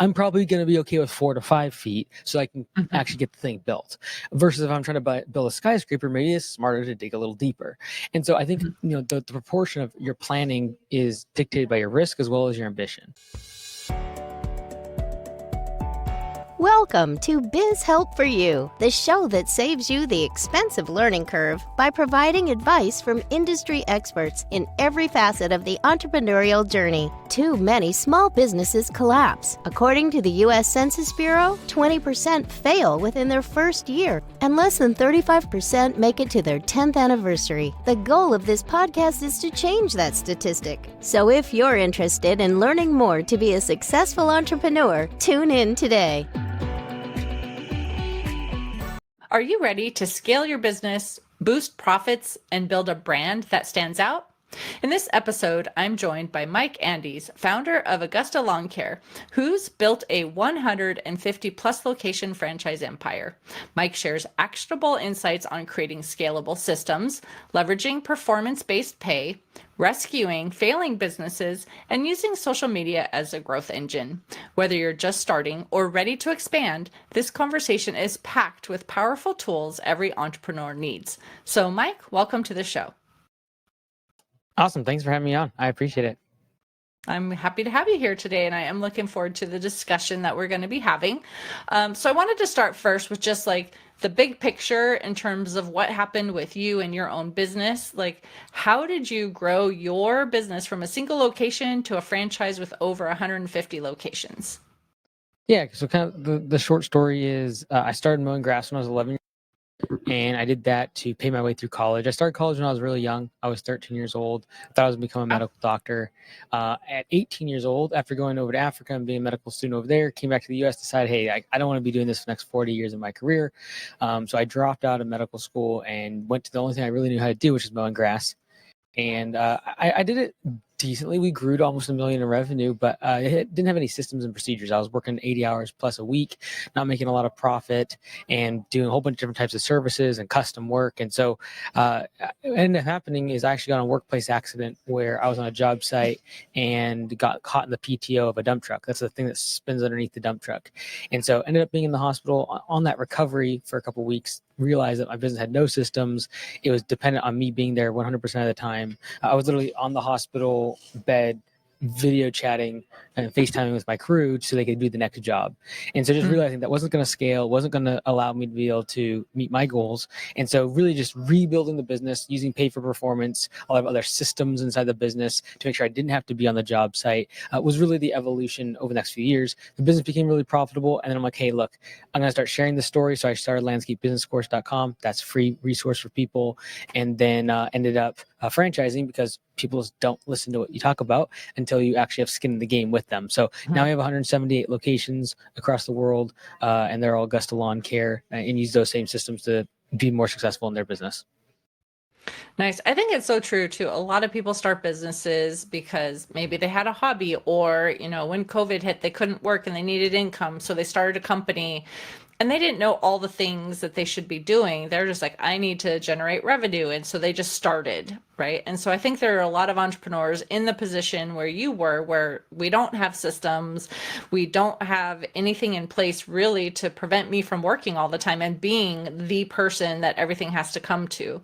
I'm probably going to be okay with 4 to 5 feet so I can actually get the thing built. Versus if I'm trying to build a skyscraper, maybe it's smarter to dig a little deeper. And so I think the proportion of your planning is dictated by your risk as well as your ambition. Welcome to Biz Help for You, the show that saves you the expensive learning curve by providing advice from industry experts in every facet of the entrepreneurial journey. Too many small businesses collapse. According to the U.S. Census Bureau, 20% fail within their first year, and less than 35% make it to their 10th anniversary. The goal of this podcast is to change that statistic. So if you're interested in learning more to be a successful entrepreneur, tune in today. Are you ready to scale your business, boost profits, and build a brand that stands out? In this episode, I'm joined by Mike Andes, founder of Augusta Lawn Care, who's built a 150-plus location franchise empire. Mike shares actionable insights on creating scalable systems, leveraging performance-based pay, rescuing failing businesses, and using social media as a growth engine. Whether you're just starting or ready to expand, this conversation is packed with powerful tools every entrepreneur needs. So, Mike, welcome to the show. Awesome. Thanks for having me on. I appreciate it. I'm happy to have you here today, and I am looking forward to the discussion that we're going to be having. So I wanted to start first with just like the big picture in terms of what happened with you and your own business. Like, how did you grow your business from a single location to a franchise with over 150 locations? Yeah. So kind of the short story is I started mowing grass when I was 11 years old. And I did that to pay my way through college. I started college when I was really young. I was 13 years old. I thought I was going to become a medical doctor. At 18 years old, after going over to Africa and being a medical student over there, came back to the U.S., decided, hey, I don't want to be doing this for the next 40 years of my career. So I dropped out of medical school and went to the only thing I really knew how to do, which is mowing grass. And I did it decently. We grew to almost $1 million in revenue, but it didn't have any systems and procedures. I was working 80 hours plus a week, not making a lot of profit, and doing a whole bunch of different types of services and custom work. And so what ended up happening is I actually got in a workplace accident where I was on a job site and got caught in the PTO of a dump truck. That's the thing that spins underneath the dump truck. And so ended up being in the hospital on that recovery for a couple of weeks, realized that my business had no systems. It was dependent on me being there 100% of the time. I was literally on the hospital bed, video chatting and FaceTiming with my crew so they could do the next job. And so just realizing that wasn't going to scale, wasn't going to allow me to be able to meet my goals. And so really just rebuilding the business, using pay for performance, a lot of other systems inside the business to make sure I didn't have to be on the job site was really the evolution over the next few years. The business became really profitable. And then I'm like, hey, look, I'm going to start sharing the story. So I started landscapebusinesscourse.com. That's a free resource for people. And then ended up franchising because people don't listen to what you talk about until you actually have skin in the game with them. So now we have 178 locations across the world, and they're all Augusta Lawn Care, and use those same systems to be more successful in their business. Nice. I think it's so true too. A lot of people start businesses because maybe they had a hobby, or, when COVID hit, they couldn't work and they needed income. So they started a company. And they didn't know all the things that they should be doing. They're just like, I need to generate revenue. And so they just started, right? And so I think there are a lot of entrepreneurs in the position where you were, where we don't have systems. We don't have anything in place really to prevent me from working all the time and being the person that everything has to come to.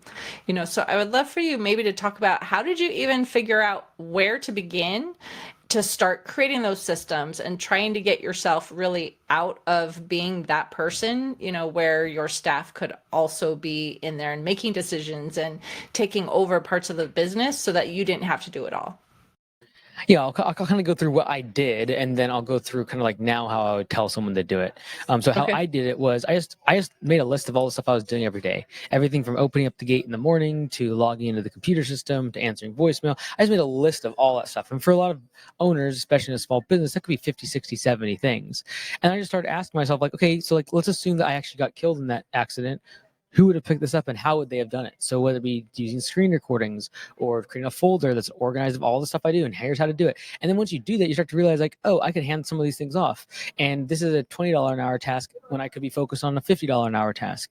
So I would love for you maybe to talk about, how did you even figure out where to begin to start creating those systems and trying to get yourself really out of being that person, where your staff could also be in there and making decisions and taking over parts of the business so that you didn't have to do it all? Yeah, I'll kind of go through what I did, and then I'll go through kind of like now how I would tell someone to do it. So how I did it was I just made a list of all the stuff I was doing every day. Everything from opening up the gate in the morning to logging into the computer system to answering voicemail. I just made a list of all that stuff. And for a lot of owners, especially in a small business, that could be 50, 60, 70 things. And I just started asking myself, like, okay, so like let's assume that I actually got killed in that accident. Who would have picked this up and how would they have done it? So whether it be using screen recordings or creating a folder that's organized of all the stuff I do and here's how to do it. And then once you do that, you start to realize like, oh, I can hand some of these things off. And this is a $20 an hour task when I could be focused on a $50 an hour task.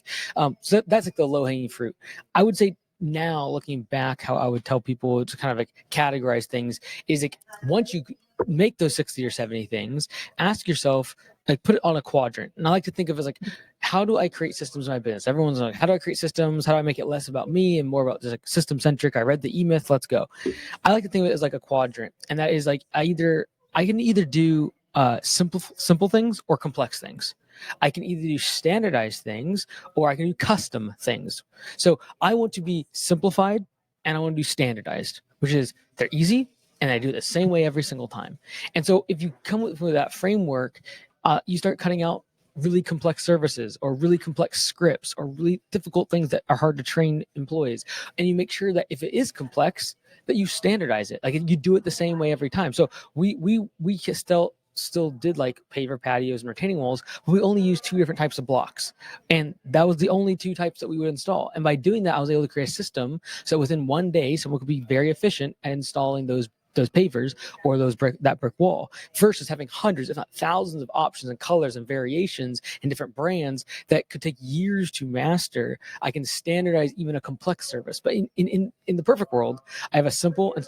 So that's like the low hanging fruit. I would say now looking back, how I would tell people to kind of like categorize things is like once you make those 60 or 70 things, ask yourself, like, put it on a quadrant. And I like to think of it as like, how do I create systems in my business? Everyone's like, how do I create systems? How do I make it less about me and more about just like system centric? I read the E-Myth, let's go. I like to think of it as like a quadrant. And that is like, I can either do simple things or complex things. I can either do standardized things or I can do custom things. So I want to be simplified and I want to do standardized, which is they're easy and I do it the same way every single time. And so if you come with that framework, you start cutting out really complex services or really complex scripts or really difficult things that are hard to train employees. And you make sure that if it is complex, that you standardize it. Like you do it the same way every time. So we still did like paver patios and retaining walls, but we only used 2 different types of blocks. And that was the only 2 types that we would install. And by doing that, I was able to create a system. So within 1 day, someone could be very efficient at installing those pavers or that brick wall versus having hundreds, if not thousands of options and colors and variations and different brands that could take years to master. I can standardize even a complex service. But in the perfect world, I have a simple and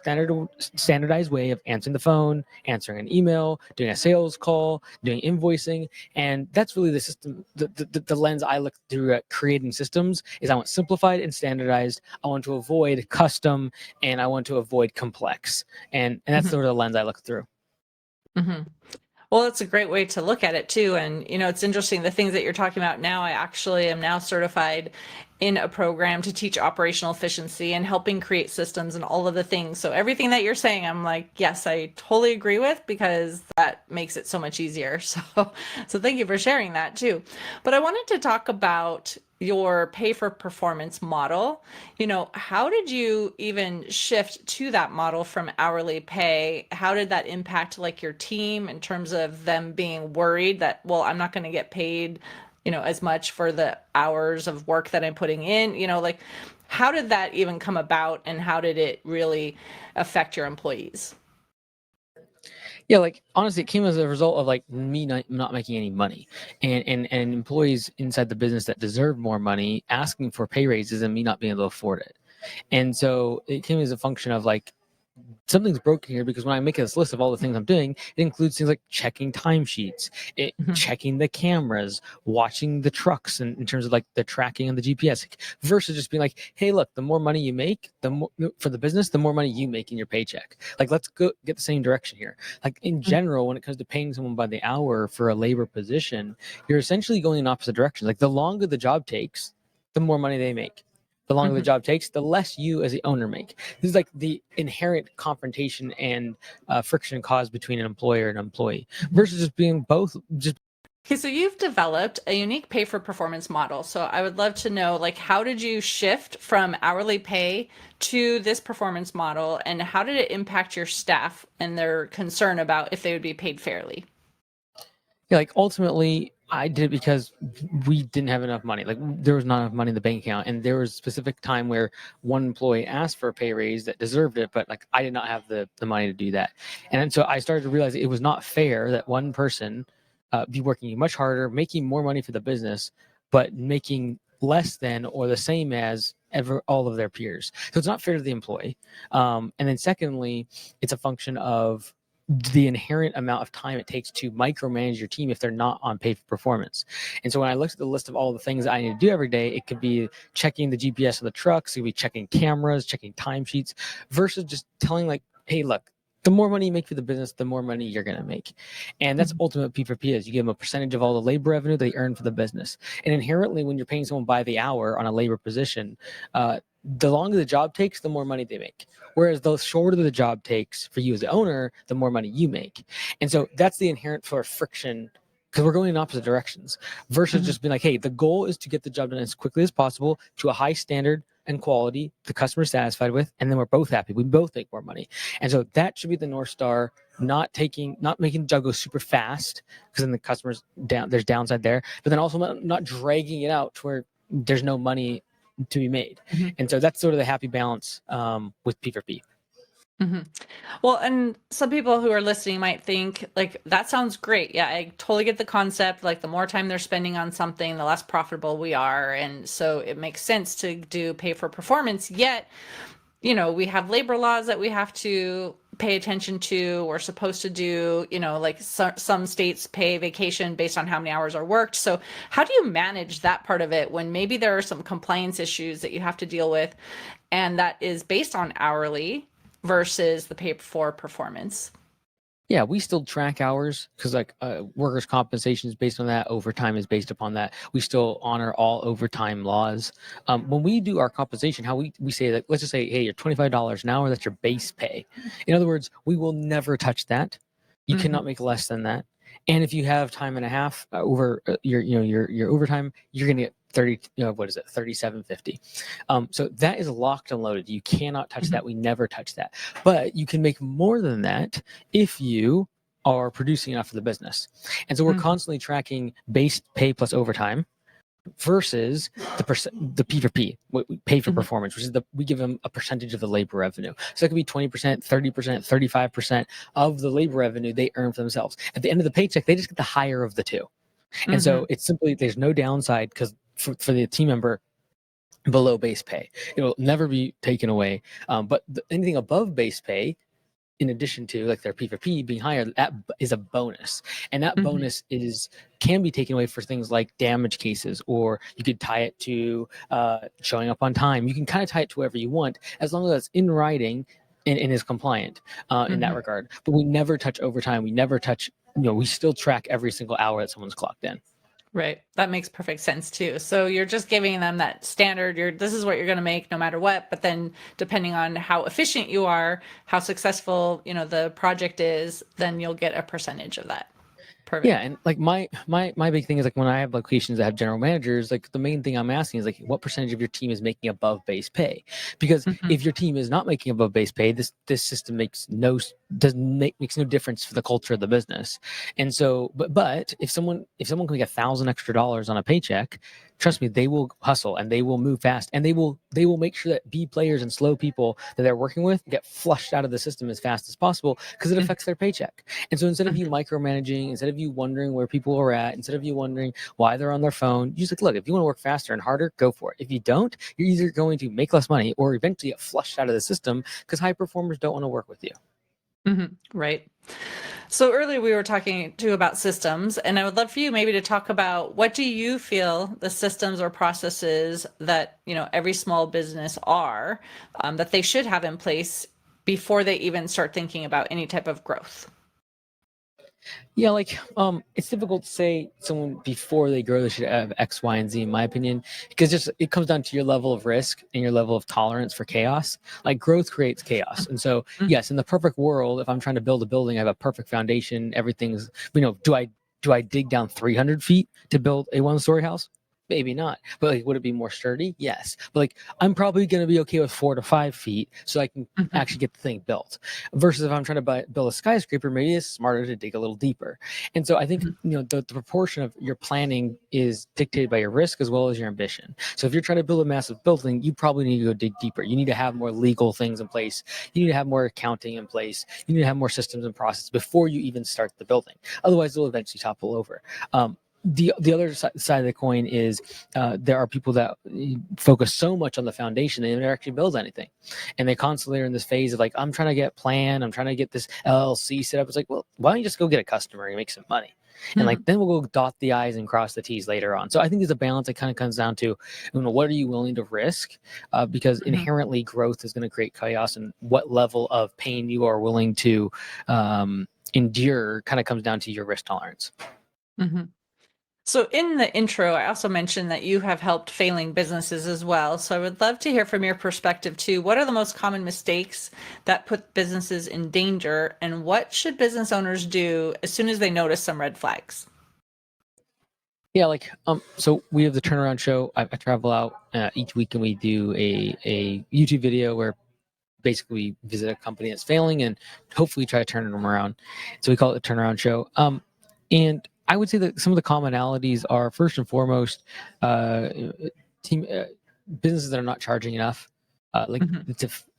standardized way of answering the phone, answering an email, doing a sales call, doing invoicing. And that's really the system, the lens I look through at creating systems is I want simplified and standardized. I want to avoid custom and I want to avoid complex. And that's sort of the lens I look through. Mm-hmm. Well, it's a great way to look at it too. And, it's interesting. The things that you're talking about now, I actually am now certified in a program to teach operational efficiency and helping create systems and all of the things. So everything that you're saying, I'm like, yes, I totally agree with, because that makes it so much easier. So thank you for sharing that too. But I wanted to talk about your pay for performance model. How did you even shift to that model from hourly pay? How did that impact like your team in terms of them being worried that, well, I'm not going to get paid, as much for the hours of work that I'm putting in? Like, how did that even come about, and how did it really affect your employees? Yeah, like honestly, it came as a result of like me not making any money, and employees inside the business that deserve more money asking for pay raises and me not being able to afford it. And so it came as a function of like something's broken here, because when I make this list of all the things I'm doing, it includes things like checking timesheets, checking the cameras, watching the trucks in terms of like the tracking and the GPS, versus just being like, hey, look, the more money you make, the more for the business, the more money you make in your paycheck. Like, let's go get the same direction here. Like in general, when it comes to paying someone by the hour for a labor position, you're essentially going in opposite directions. Like the longer the job takes, the more money they make. The longer the job takes, the less you as the owner make. This is like the inherent confrontation and friction caused between an employer and an employee versus just being both. Okay, so you've developed a unique pay for performance model. So I would love to know, like, how did you shift from hourly pay to this performance model, and how did it impact your staff and their concern about if they would be paid fairly? Yeah, like ultimately, I did it because we didn't have enough money. Like there was not enough money in the bank account, and there was a specific time where one employee asked for a pay raise that deserved it, but like I did not have the money to do that. And so I started to realize it was not fair that one person be working much harder, making more money for the business, but making less than or the same as all of their peers. So it's not fair to the employee. And then secondly, it's a function of the inherent amount of time it takes to micromanage your team if they're not on pay for performance. And so when I looked at the list of all the things that I need to do every day, it could be checking the GPS of the trucks, it could be checking cameras, checking timesheets, versus just telling like, hey, look, the more money you make for the business, the more money you're going to make. And that's ultimate P4P is you give them a percentage of all the labor revenue they earn for the business. And inherently, when you're paying someone by the hour on a labor position, the longer the job takes, the more money they make. Whereas the shorter the job takes for you as the owner, the more money you make. And so that's the inherent for friction, because we're going in opposite directions versus just being like, hey, the goal is to get the job done as quickly as possible to a high standard and quality the customer's satisfied with, and then we're both happy. We both make more money. And so that should be the North Star, not making the job go super fast, because then the customer's down, there's downside there, but then also not dragging it out to where there's no money to be made. And so that's sort of the happy balance with P4P. Well, and some people who are listening might think like, that sounds great. Yeah, I totally get the concept. Like the more time they're spending on something, the less profitable we are. And so it makes sense to do pay for performance. Yet, we have labor laws that we have to pay attention to or supposed to do? Like some states pay vacation based on how many hours are worked. So how do you manage that part of it when maybe there are some compliance issues that you have to deal with, and that is based on hourly versus the pay for performance? Yeah, we still track hours because workers' compensation is based on that. Overtime is based upon that. We still honor all overtime laws. When we do our compensation, how we say that, let's just say, hey, you're $25 an hour. That's your base pay. In other words, we will never touch that. You cannot make less than that. And if you have time and a half over your overtime, you're going to get 30, what is it, 37.50. So that is locked and loaded. You cannot touch that. We never touch that. But you can make more than that if you are producing enough for the business. And so we're constantly tracking base pay plus overtime versus the P for P, what we pay for performance, which is we give them a percentage of the labor revenue. So it could be 20%, 30%, 35% of the labor revenue they earn for themselves. At the end of the paycheck, they just get the higher of the two. And so it's simply, there's no downside because for the team member below base pay, it will never be taken away. But anything above base pay, in addition to like their P for P being higher, that is a bonus. And that bonus can be taken away for things like damage cases, or you could tie it to showing up on time. You can kind of tie it to whatever you want, as long as it's in writing and is compliant in that regard. But we never touch overtime. We never touch, we still track every single hour that someone's clocked in. Right. That makes perfect sense too. So you're just giving them that standard, this is what you're going to make no matter what. But then depending on how efficient you are, how successful, the project is, then you'll get a percentage of that. Perfect. Yeah, and like my big thing is like when I have locations that have general managers, like the main thing I'm asking is like what percentage of your team is making above base pay? Because if your team is not making above base pay, this system makes no difference for the culture of the business. And so, but if someone can make $1,000 extra on a paycheck, trust me, they will hustle and they will move fast, and they will make sure that B players and slow people that they're working with get flushed out of the system as fast as possible, because it affects their paycheck. And so instead of you micromanaging, instead of you wondering where people are at, instead of you wondering why they're on their phone, you just like, look, if you want to work faster and harder, go for it. If you don't, you're either going to make less money or eventually get flushed out of the system, because high performers don't want to work with you. Right. So earlier we were talking too about systems, and I would love for you maybe to talk about what do you feel the systems or processes that every small business are that they should have in place before they even start thinking about any type of growth. Yeah, like it's difficult to say someone before they grow they should have X, Y, and Z, in my opinion, because it comes down to your level of risk and your level of tolerance for chaos. Like growth creates chaos, and so yes, in the perfect world, if I'm trying to build a building, I have a perfect foundation. Everything's do I dig down 300 feet to build a one-story house? Maybe not, but like, would it be more sturdy? Yes, but like, I'm probably going to be okay with 4 to 5 feet, so I can actually get the thing built. Versus if I'm trying to build a skyscraper, maybe it's smarter to dig a little deeper. And so I think the proportion of your planning is dictated by your risk as well as your ambition. So if you're trying to build a massive building, you probably need to go dig deeper. You need to have more legal things in place. You need to have more accounting in place. You need to have more systems and processes before you even start the building. Otherwise, it'll eventually topple over. The other side of the coin is there are people that focus so much on the foundation they never actually build anything, and they constantly are in this phase of like, I'm trying to get plan, I'm trying to get this LLC set up. It's like, well, why don't you just go get a customer and make some money, and like then we'll go dot the I's and cross the T's later on. So I think there's a balance that kind of comes down to what are you willing to risk, because inherently growth is going to create chaos, and what level of pain you are willing to endure kind of comes down to your risk tolerance. So in the intro, I also mentioned that you have helped failing businesses as well. So I would love to hear from your perspective too. What are the most common mistakes that put businesses in danger, and what should business owners do as soon as they notice some red flags? Yeah, like so we have the turnaround show. I travel out each week and we do a YouTube video where basically we visit a company that's failing and hopefully try to turn them around. So we call it the turnaround show. And I would say that some of the commonalities are, first and foremost, businesses that are not charging enough.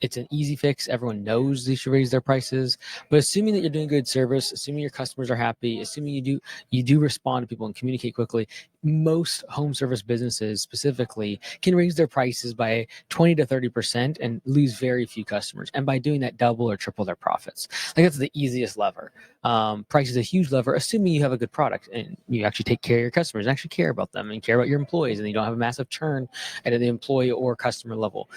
it's an easy fix. Everyone knows they should raise their prices. But assuming that you're doing good service, assuming your customers are happy, assuming you do respond to people and communicate quickly, most home service businesses specifically can raise their prices by 20 to 30% and lose very few customers. And by doing that, double or triple their profits. Like, that's the easiest lever. Price is a huge lever, assuming you have a good product and you actually take care of your customers and actually care about them and care about your employees, and you don't have a massive churn at the employee or customer level.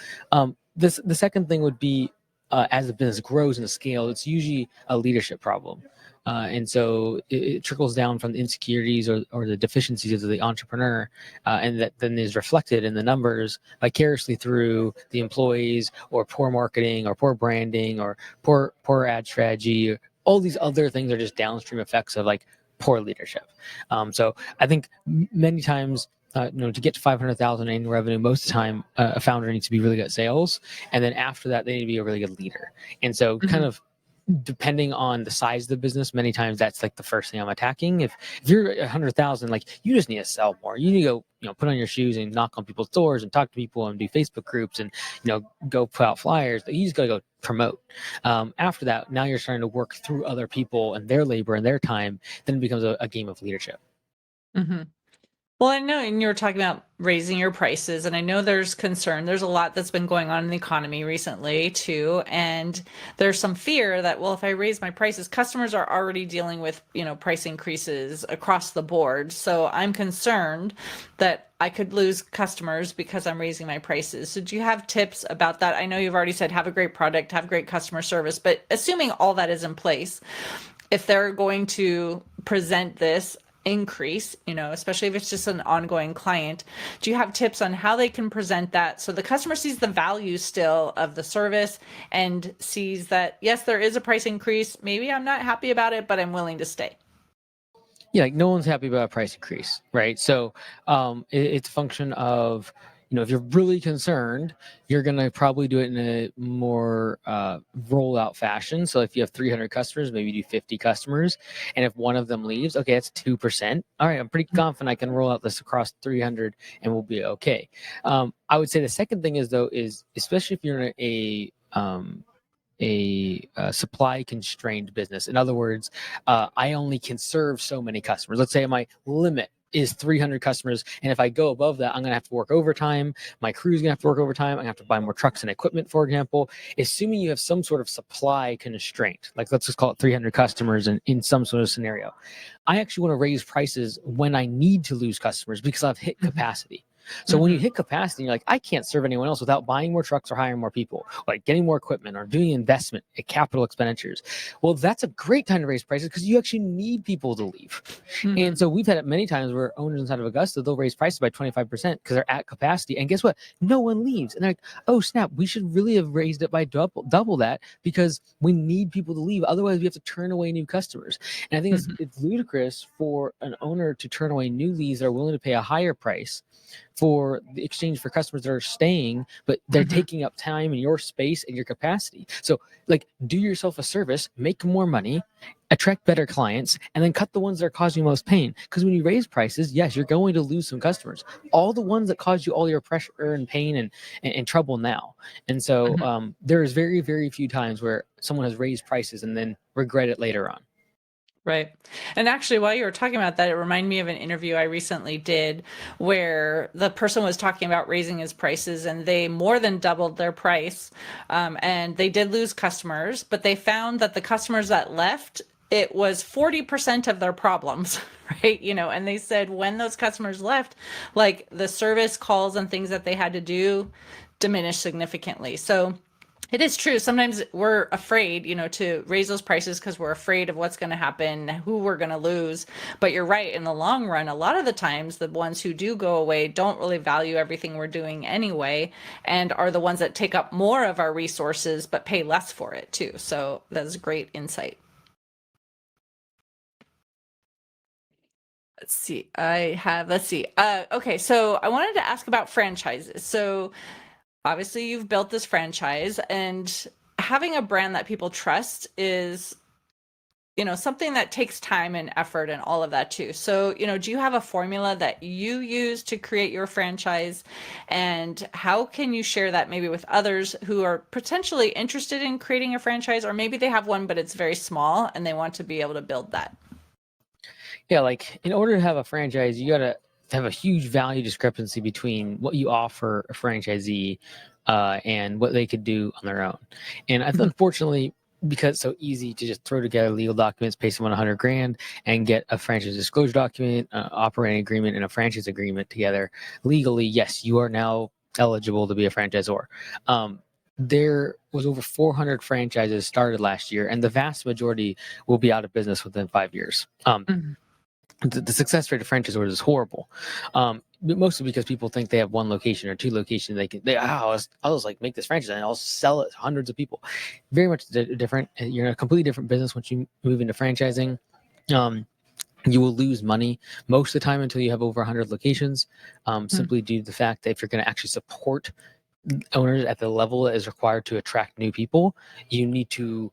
The second thing would be, as the business grows in scale, it's usually a leadership problem. And so it trickles down from the insecurities or the deficiencies of the entrepreneur, and that then is reflected in the numbers vicariously through the employees, or poor marketing, or poor branding, or poor ad strategy. All these other things are just downstream effects of like poor leadership. So I think many times, to get to 500,000 annual revenue, most of the time, a founder needs to be really good at sales, and then after that, they need to be a really good leader. And so, kind of depending on the size of the business, many times that's like the first thing I'm attacking. If you're 100,000, like, you just need to sell more. You need to go, put on your shoes and knock on people's doors and talk to people and do Facebook groups and go put out flyers. You just got to go promote. After that, now you're starting to work through other people and their labor and their time. Then it becomes a game of leadership. Mm-hmm. Well, I know, and you were talking about raising your prices, and I know there's concern. There's a lot that's been going on in the economy recently too, and there's some fear that, well, if I raise my prices, customers are already dealing with, price increases across the board. So I'm concerned that I could lose customers because I'm raising my prices. So do you have tips about that? I know you've already said have a great product, have great customer service, but assuming all that is in place, if they're going to present this increase, especially if it's just an ongoing client, do you have tips on how they can present that so the customer sees the value still of the service and sees that, yes, there is a price increase. Maybe I'm not happy about it, but I'm willing to stay. Yeah, like, no one's happy about a price increase, right? So it's a function of, if you're really concerned, you're going to probably do it in a more rollout fashion. So if you have 300 customers, maybe do 50 customers. And if one of them leaves, okay, that's 2%. All right, I'm pretty confident I can roll out this across 300 and we'll be okay. I would say the second thing is especially if you're in a supply constrained business. In other words, I only can serve so many customers. Let's say my limit is 300 customers, and if I go above that, I'm going to have to work overtime. My crew's going to have to work overtime. I'm going to have to buy more trucks and equipment, for example. Assuming you have some sort of supply constraint, like, let's just call it 300 customers in some sort of scenario, I actually want to raise prices when I need to lose customers because I've hit capacity. So when you hit capacity, you're like, I can't serve anyone else without buying more trucks or hiring more people, like getting more equipment or doing investment in capital expenditures. Well, that's a great time to raise prices because you actually need people to leave. And so we've had it many times where owners inside of Augusta, they'll raise prices by 25% because they're at capacity. And guess what? No one leaves. And they're like, oh, snap, we should really have raised it by double that because we need people to leave. Otherwise, we have to turn away new customers. And I think it's ludicrous for an owner to turn away new leads that are willing to pay a higher price for the exchange for customers that are staying, but they're taking up time and your space and your capacity. So, like, do yourself a service, make more money, attract better clients, and then cut the ones that are causing you most pain. Because when you raise prices, yes, you're going to lose some customers. All the ones that cause you all your pressure and pain and trouble now. And so there's very, very few times where someone has raised prices and then regret it later on. Right. And actually, while you were talking about that, it reminded me of an interview I recently did where the person was talking about raising his prices and they more than doubled their price. And they did lose customers, but they found that the customers that left, it was 40% of their problems, right? And they said when those customers left, like, the service calls and things that they had to do diminished significantly. So it is true. Sometimes we're afraid, to raise those prices because we're afraid of what's going to happen, who we're going to lose. But you're right. In the long run, a lot of the times, the ones who do go away don't really value everything we're doing anyway, and are the ones that take up more of our resources, but pay less for it too. So that's great insight. Let's see. Okay. So I wanted to ask about franchises. So obviously you've built this franchise, and having a brand that people trust is something that takes time and effort and all of that too. So, do you have a formula that you use to create your franchise? And how can you share that maybe with others who are potentially interested in creating a franchise, or maybe they have one, but it's very small and they want to be able to build that? Yeah, like in order to have a franchise, you got to have a huge value discrepancy between what you offer a franchisee and what they could do on their own. And I unfortunately, because it's so easy to just throw together legal documents, pay someone 100 grand, and get a franchise disclosure document, operating agreement, and a franchise agreement together legally, yes, you are now eligible to be a franchisor. There was over 400 franchises started last year, and the vast majority will be out of business within 5 years. The success rate of franchisors is horrible, mostly because people think they have one location or two locations. I'll just like make this franchise and I'll sell it to hundreds of people. Very much different. You're in a completely different business once you move into franchising. You will lose money most of the time until you have over 100 locations, simply due to the fact that if you're going to actually support owners at the level that is required to attract new people, you need to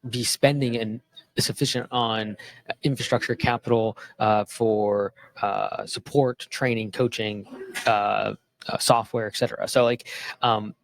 be spending and sufficient on infrastructure capital for support, training, coaching, software, etc. So like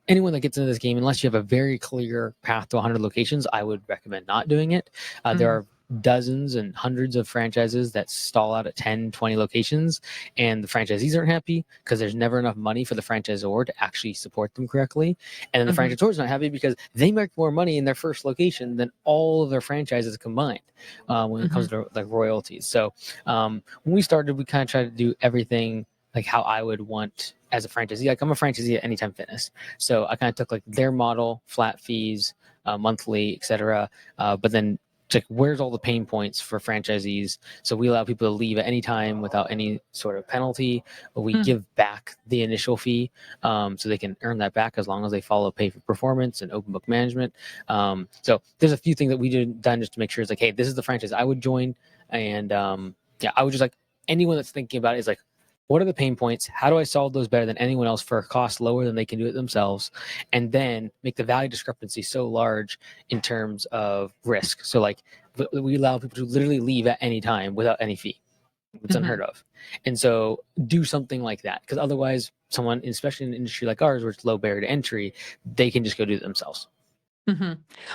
anyone that gets into this game, unless you have a very clear path to 100 locations, I would recommend not doing it. There are dozens and hundreds of franchises that stall out at 10, 20 locations, and the franchisees aren't happy because there's never enough money for the franchisor to actually support them correctly. And then the franchisor is not happy because they make more money in their first location than all of their franchises combined when it comes to like royalties. So when we started, we kind of tried to do everything like how I would want as a franchisee. Like I'm a franchisee at Anytime Fitness, so I kind of took like their model, flat fees, monthly, etc. But then like where's all the pain points for franchisees, so we allow people to leave at any time without any sort of penalty, but we give back the initial fee so they can earn that back as long as they follow pay for performance and open book management. So there's a few things that we done just to make sure it's like, hey, this is the franchise I would join. And I would just like anyone that's thinking about it is like, what are the pain points? How do I solve those better than anyone else for a cost lower than they can do it themselves? And then make the value discrepancy so large in terms of risk. So like we allow people to literally leave at any time without any fee. It's unheard of. And so do something like that, because otherwise someone, especially in an industry like ours where it's low barrier to entry, they can just go do it themselves.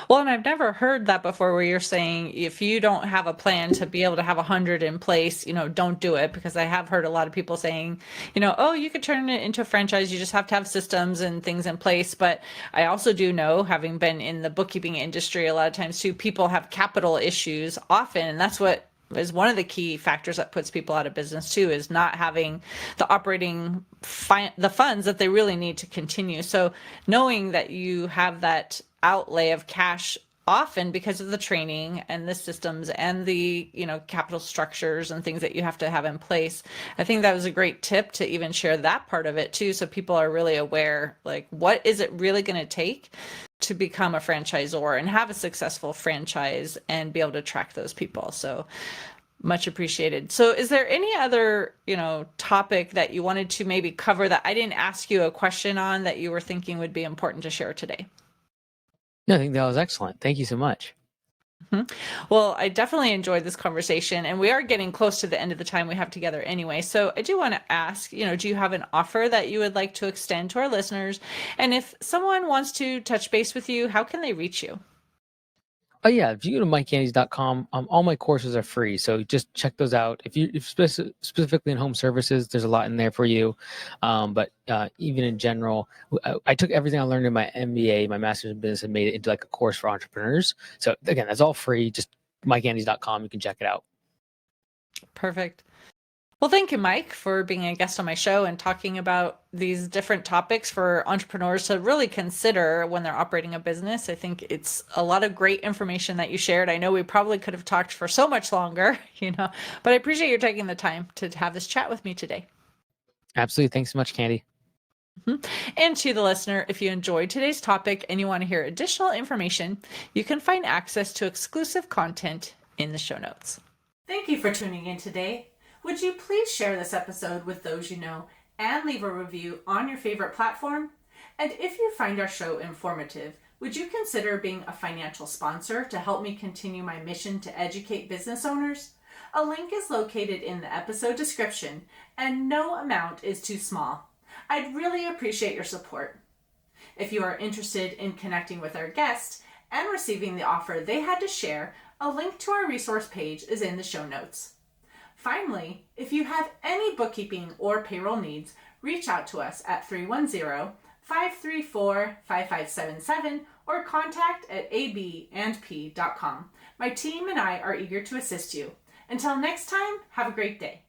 Well, and I've never heard that before, where you're saying if you don't have a plan to be able to have 100 in place, don't do it. Because I have heard a lot of people saying, oh, you could turn it into a franchise. You just have to have systems and things in place. But I also do know, having been in the bookkeeping industry a lot of times too, people have capital issues often. And that's what is one of the key factors that puts people out of business too, is not having the operating the funds that they really need to continue. So knowing that you have that outlay of cash often because of the training and the systems and the capital structures and things that you have to have in place, I think that was a great tip to even share that part of it too, so people are really aware, like, what is it really going to take to become a franchisor and have a successful franchise and be able to track those people. So much appreciated. So is there any other, topic that you wanted to maybe cover that I didn't ask you a question on that you were thinking would be important to share today? No, I think that was excellent. Thank you so much. Well, I definitely enjoyed this conversation, and we are getting close to the end of the time we have together anyway. So I do want to ask, do you have an offer that you would like to extend to our listeners? And if someone wants to touch base with you, how can they reach you? Oh yeah, if you go to mikeandys.com, all my courses are free, so just check those out. If specifically in home services, there's a lot in there for you. But even in general, I took everything I learned in my MBA, my master's in business, and made it into like a course for entrepreneurs. So again, that's all free. Just mikeandys.com, you can check it out. Perfect. Well, thank you, Mike, for being a guest on my show and talking about these different topics for entrepreneurs to really consider when they're operating a business. I think it's a lot of great information that you shared. I know we probably could have talked for so much longer, but I appreciate you taking the time to have this chat with me today. Absolutely. Thanks so much, Candy. And to the listener, if you enjoyed today's topic and you want to hear additional information, you can find access to exclusive content in the show notes. Thank you for tuning in today. Would you please share this episode with those you know and leave a review on your favorite platform? And if you find our show informative, Would you consider being a financial sponsor to help me continue my mission to educate business owners? A link is located in the episode description, and no amount is too small. I'd really appreciate your support. If you are interested in connecting with our guest and receiving the offer they had to share, a link to our resource page is in the show notes. Finally, if you have any bookkeeping or payroll needs, reach out to us at 310-534-5577 or contact@abandp.com. My team and I are eager to assist you. Until next time, have a great day.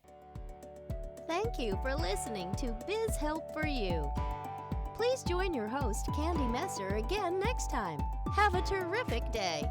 Thank you for listening to Biz Help for You. Please join your host, Candy Messer, again next time. Have a terrific day.